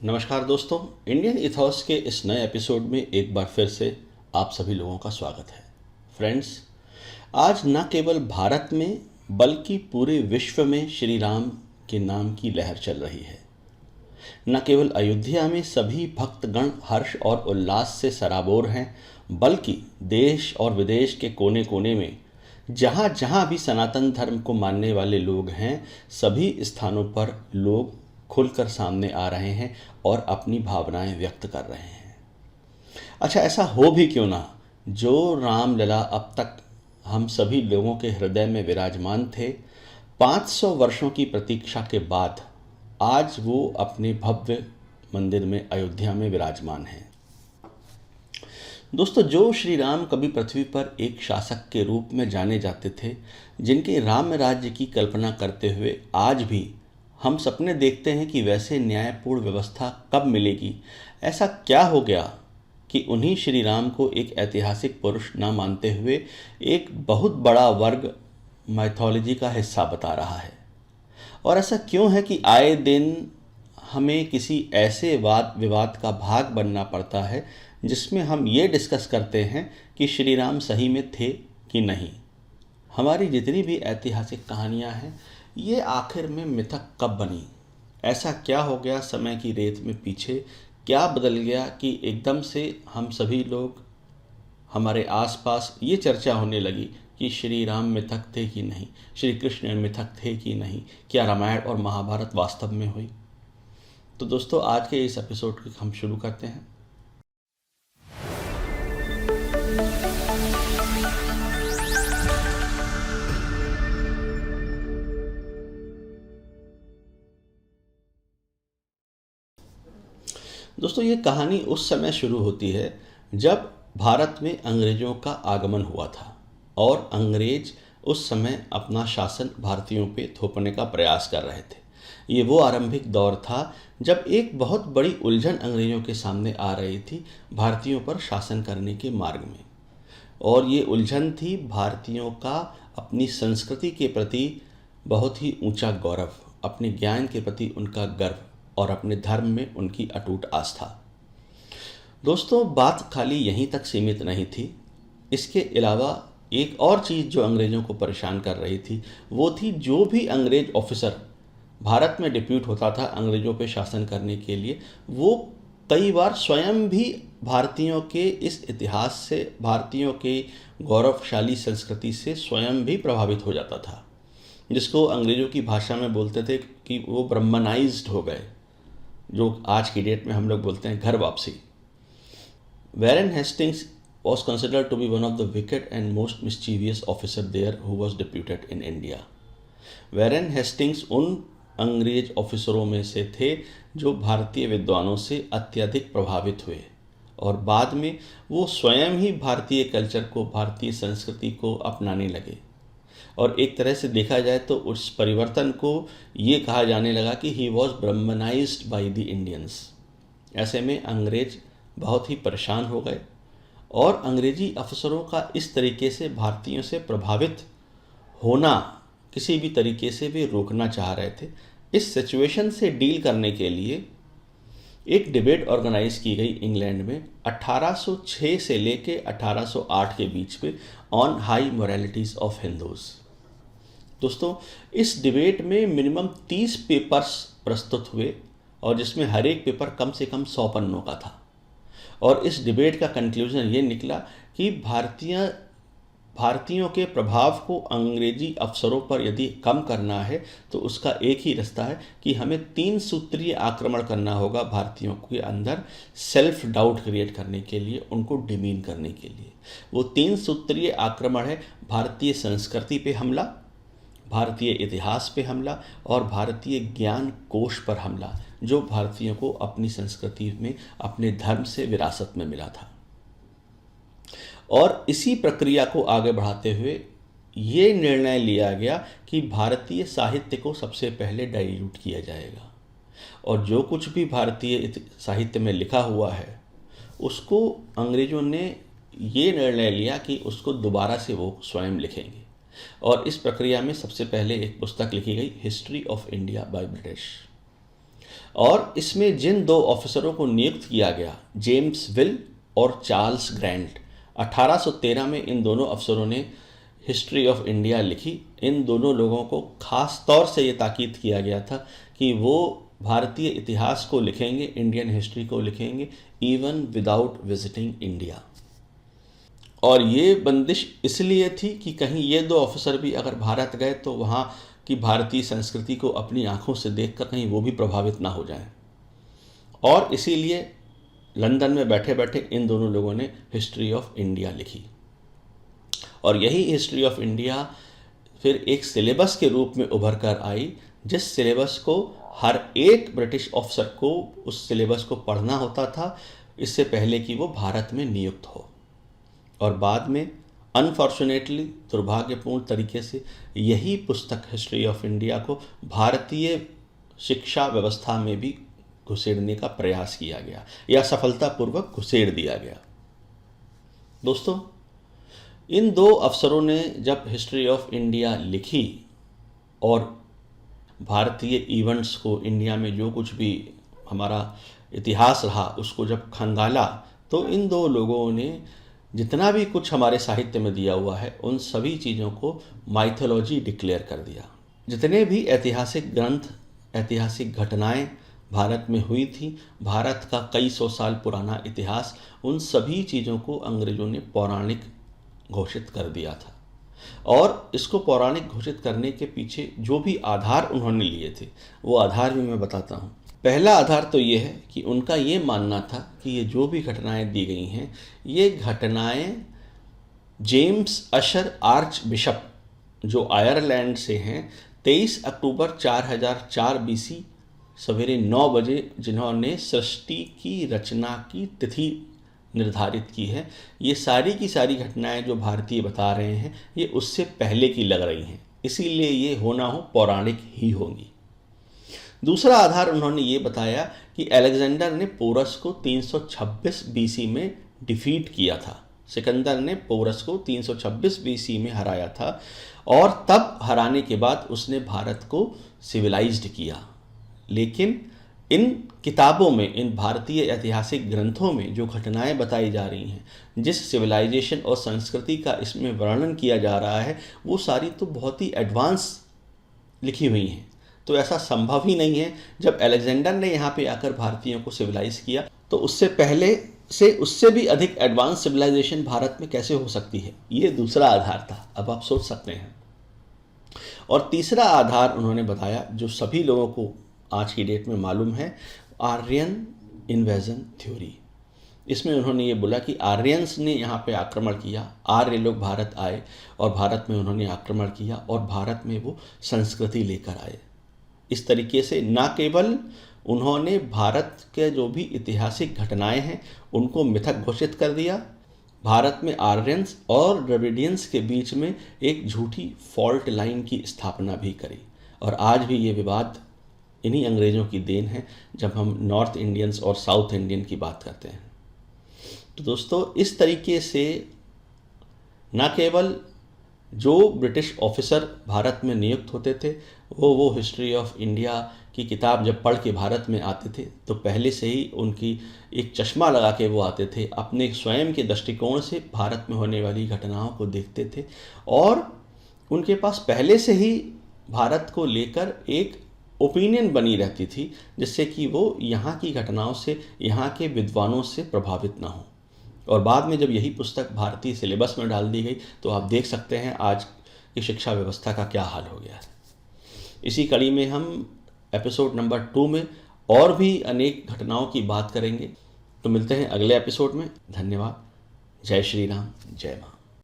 नमस्कार दोस्तों, Indian ethos के इस नए एपिसोड में एक बार फिर से आप सभी लोगों का स्वागत है। फ्रेंड्स, आज न केवल भारत में बल्कि पूरे विश्व में श्री राम के नाम की लहर चल रही है। न केवल अयोध्या में सभी भक्तगण हर्ष और उल्लास से सराबोर हैं, बल्कि देश और विदेश के कोने कोने में जहाँ जहाँ भी सनातन धर्म को मानने वाले लोग हैं, सभी स्थानों पर लोग खुलकर सामने आ रहे हैं और अपनी भावनाएं व्यक्त कर रहे हैं। अच्छा, ऐसा हो भी क्यों ना, जो रामलला अब तक हम सभी लोगों के हृदय में विराजमान थे, 500 वर्षों की प्रतीक्षा के बाद आज वो अपने भव्य मंदिर में अयोध्या में विराजमान हैं। दोस्तों, जो श्री राम कभी पृथ्वी पर एक शासक के रूप में जाने जाते थे, जिनके राम राज्य की कल्पना करते हुए आज भी हम सपने देखते हैं कि वैसे न्यायपूर्ण व्यवस्था कब मिलेगी, ऐसा क्या हो गया कि उन्हीं श्री राम को एक ऐतिहासिक पुरुष न मानते हुए एक बहुत बड़ा वर्ग माइथोलॉजी का हिस्सा बता रहा है। और ऐसा क्यों है कि आए दिन हमें किसी ऐसे वाद विवाद का भाग बनना पड़ता है जिसमें हम ये डिस्कस करते हैं कि श्री राम सही में थे कि नहीं। हमारी जितनी भी ऐतिहासिक कहानियाँ हैं, ये आखिर में मिथक कब बनी? ऐसा क्या हो गया समय की रेत में पीछे, क्या बदल गया कि एकदम से हम सभी लोग, हमारे आसपास ये चर्चा होने लगी कि श्री राम मिथक थे कि नहीं, श्री कृष्ण मिथक थे कि नहीं, क्या रामायण और महाभारत वास्तव में हुई? तो दोस्तों, आज के इस एपिसोड को हम शुरू करते हैं। दोस्तों, ये कहानी उस समय शुरू होती है जब भारत में अंग्रेज़ों का आगमन हुआ था और अंग्रेज उस समय अपना शासन भारतीयों पे थोपने का प्रयास कर रहे थे। ये वो आरंभिक दौर था जब एक बहुत बड़ी उलझन अंग्रेज़ों के सामने आ रही थी भारतीयों पर शासन करने के मार्ग में। और ये उलझन थी भारतीयों का अपनी संस्कृति के प्रति बहुत ही ऊंचा गौरव, अपने ज्ञान के प्रति उनका गर्व और अपने धर्म में उनकी अटूट आस्था। दोस्तों, बात खाली यहीं तक सीमित नहीं थी। इसके अलावा एक और चीज़ जो अंग्रेज़ों को परेशान कर रही थी, वो थी जो भी अंग्रेज ऑफिसर भारत में डिप्यूट होता था अंग्रेज़ों पे शासन करने के लिए, वो कई बार स्वयं भी भारतीयों के इस इतिहास से, भारतीयों के गौरवशाली संस्कृति से स्वयं भी प्रभावित हो जाता था, जिसको अंग्रेज़ों की भाषा में बोलते थे कि वो ब्रह्मनाइज्ड हो गए, जो आज की डेट में हम लोग बोलते हैं घर वापसी। वैरेन Hastings was considered to be one of the wicked and most mischievous officer there who was deputed in India. Warren Hastings उन अंग्रेज ऑफिसरों में से थे जो भारतीय विद्वानों से अत्यधिक प्रभावित हुए और बाद में वो स्वयं ही भारतीय कल्चर को, भारतीय संस्कृति को अपनाने लगे। और एक तरह से देखा जाए तो उस परिवर्तन को ये कहा जाने लगा कि he was Brahmanised by the Indians. ऐसे में अंग्रेज बहुत ही परेशान हो गए और अंग्रेजी अफसरों का इस तरीके से भारतीयों से प्रभावित होना किसी भी तरीके से वे रोकना चाह रहे थे। इस सिचुएशन से डील करने के लिए एक डिबेट ऑर्गेनाइज की गई इंग्लैंड में 1806 से लेके 1808 के बीच में on high moralities of Hindus. दोस्तों, इस डिबेट में मिनिमम 30 पेपर्स प्रस्तुत हुए और जिसमें हर एक पेपर कम से कम 100 पन्नों का था। और इस डिबेट का कंक्लूजन ये निकला कि भारतीयों के प्रभाव को अंग्रेजी अफसरों पर यदि कम करना है तो उसका एक ही रास्ता है कि हमें 3 सूत्रीय आक्रमण करना होगा भारतीयों के अंदर, सेल्फ डाउट क्रिएट करने के लिए, उनको डिमीन करने के लिए। वो 3 सूत्रीय आक्रमण है: भारतीय संस्कृति पे हमला, भारतीय इतिहास पे हमला और भारतीय ज्ञान कोश पर हमला, जो भारतीयों को अपनी संस्कृति में, अपने धर्म से विरासत में मिला था। और इसी प्रक्रिया को आगे बढ़ाते हुए ये निर्णय लिया गया कि भारतीय साहित्य को सबसे पहले डाइल्यूट किया जाएगा और जो कुछ भी भारतीय साहित्य में लिखा हुआ है उसको अंग्रेज़ों ने ये निर्णय लिया कि उसको दोबारा से वो स्वयं लिखेंगे। और इस प्रक्रिया में सबसे पहले एक पुस्तक लिखी गई, history of India by British. और इसमें जिन दो ऑफिसरों को नियुक्त किया गया, जेम्स विल और चार्ल्स ग्रैंट, 1813 में इन दोनों अफसरों ने हिस्ट्री ऑफ इंडिया लिखी। इन दोनों लोगों को खास तौर से ये ताकीद किया गया था कि वो भारतीय इतिहास को लिखेंगे, इंडियन हिस्ट्री को लिखेंगे, इवन विदाउट विजिटिंग इंडिया। और ये बंदिश इसलिए थी कि कहीं ये दो ऑफिसर भी अगर भारत गए तो वहाँ की भारतीय संस्कृति को अपनी आंखों से देखकर कहीं वो भी प्रभावित ना हो जाएं। और इसीलिए लंदन में बैठे बैठे इन दोनों लोगों ने हिस्ट्री ऑफ इंडिया लिखी। और यही हिस्ट्री ऑफ इंडिया फिर एक सिलेबस के रूप में उभर कर आई, जिस सिलेबस को हर एक ब्रिटिश ऑफिसर को उस सिलेबस को पढ़ना होता था इससे पहले कि वो भारत में नियुक्त हो। और बाद में अनफॉर्चुनेटली, दुर्भाग्यपूर्ण तरीके से, यही पुस्तक हिस्ट्री ऑफ इंडिया को भारतीय शिक्षा व्यवस्था में भी घुसेड़ने का प्रयास किया गया या सफलतापूर्वक घुसेड़ दिया गया। दोस्तों, इन दो अफसरों ने जब हिस्ट्री ऑफ इंडिया लिखी और भारतीय इवेंट्स को, इंडिया में जो कुछ भी हमारा इतिहास रहा उसको जब खंगाला, तो इन दो लोगों ने जितना भी कुछ हमारे साहित्य में दिया हुआ है उन सभी चीज़ों को माइथोलॉजी डिक्लेयर कर दिया। जितने भी ऐतिहासिक ग्रंथ, ऐतिहासिक घटनाएं भारत में हुई थी, भारत का कई सौ साल पुराना इतिहास, उन सभी चीज़ों को अंग्रेज़ों ने पौराणिक घोषित कर दिया था। और इसको पौराणिक घोषित करने के पीछे जो भी आधार उन्होंने लिए थे वो आधार भी मैं बताता हूँ। पहला आधार तो ये है कि उनका ये मानना था कि ये जो भी घटनाएं दी गई हैं, ये घटनाएं जेम्स अशर आर्च बिशप जो आयरलैंड से हैं, 23 अक्टूबर 4004 बीसी सवेरे 9 बजे जिन्होंने सृष्टि की रचना की तिथि निर्धारित की है, ये सारी की सारी घटनाएं जो भारतीय बता रहे हैं ये उससे पहले की लग रही हैं, इसीलिए ये होना हो पौराणिक ही होंगी। दूसरा आधार उन्होंने ये बताया कि अलेक्जेंडर ने पोरस को 326 बीसी में डिफीट किया था। सिकंदर ने पोरस को 326 बीसी में हराया था और तब हराने के बाद उसने भारत को सिविलाइज्ड किया। लेकिन इन किताबों में, इन भारतीय ऐतिहासिक ग्रंथों में जो घटनाएं बताई जा रही हैं, जिस सिविलाइजेशन और संस्कृति का इसमें वर्णन किया जा रहा है, वो सारी तो बहुत ही एडवांस लिखी हुई हैं। तो ऐसा संभव ही नहीं है। जब अलेक्जेंडर ने यहाँ पे आकर भारतीयों को सिविलाइज किया तो उससे पहले से उससे भी अधिक एडवांस सिविलाइजेशन भारत में कैसे हो सकती है, ये दूसरा आधार था। अब आप सोच सकते हैं। और तीसरा आधार उन्होंने बताया जो सभी लोगों को आज की डेट में मालूम है, आर्यन इन्वेजन थ्योरी। इसमें उन्होंने ये बोला कि आर्यंस ने यहाँ पे आक्रमण किया, आर्य लोग भारत आए और भारत में उन्होंने आक्रमण किया और भारत में वो संस्कृति लेकर आए। इस तरीके से न केवल उन्होंने भारत के जो भी ऐतिहासिक घटनाएं हैं उनको मिथक घोषित कर दिया, भारत में आर्यंस और द्रविडियंस के बीच में एक झूठी फॉल्ट लाइन की स्थापना भी करी। और आज भी ये विवाद इन्हीं अंग्रेज़ों की देन है जब हम नॉर्थ इंडियंस और साउथ इंडियन की बात करते हैं। तो दोस्तों, इस तरीके से न केवल जो ब्रिटिश ऑफिसर भारत में नियुक्त होते थे वो हिस्ट्री ऑफ इंडिया की किताब जब पढ़ के भारत में आते थे तो पहले से ही उनकी एक चश्मा लगा के वो आते थे, अपने स्वयं के दृष्टिकोण से भारत में होने वाली घटनाओं को देखते थे और उनके पास पहले से ही भारत को लेकर एक ओपिनियन बनी रहती थी, जिससे कि वो यहाँ की घटनाओं से, यहाँ के विद्वानों से प्रभावित ना हो। और बाद में जब यही पुस्तक भारतीय सिलेबस में डाल दी गई तो आप देख सकते हैं आज की शिक्षा व्यवस्था का क्या हाल हो गया है। इसी कड़ी में हम एपिसोड नंबर 2 में और भी अनेक घटनाओं की बात करेंगे। तो मिलते हैं अगले एपिसोड में। धन्यवाद। जय श्री राम, जय माँ।